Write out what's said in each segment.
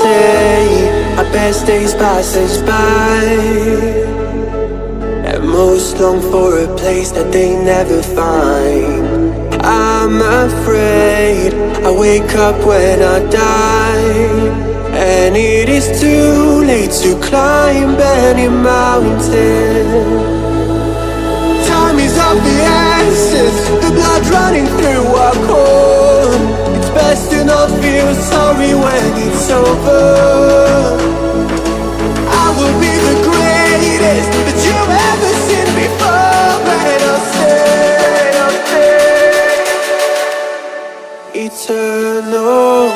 say our best days pass us by, and most long for a place that they never find. I'm afraid I wake up when I die, and it is too late to climb any mountain. Time is of the essence, the blood running through our core. It's best to not feel sorry when it's over. I will be the greatest that you've ever seen before, and I'll stay eternal.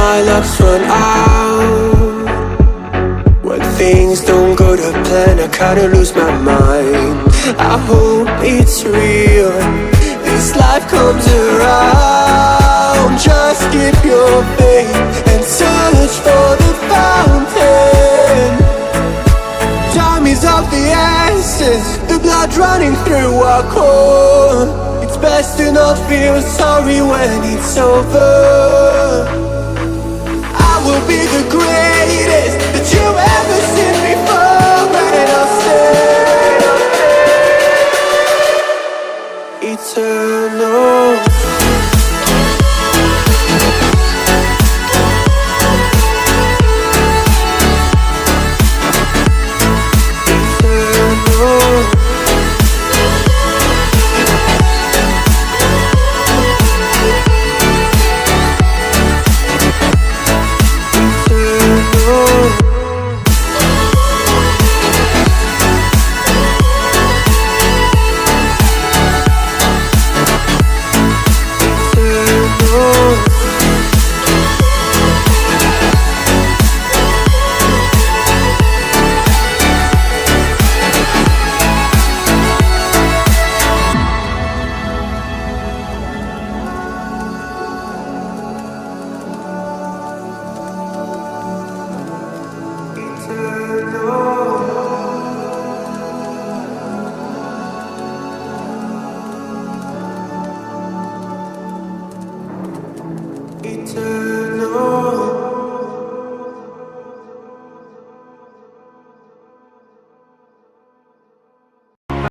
My luck's run out. When things don't go to plan, I kinda lose my mind. I hope it's real, this life comes around. Just keep your faith and search for the fountain. Time is of the essence, the blood running through our core. It's best to not feel sorry when it's over. I will be the greatest that you've ever seen before, and I'll stay eternal. Eternal.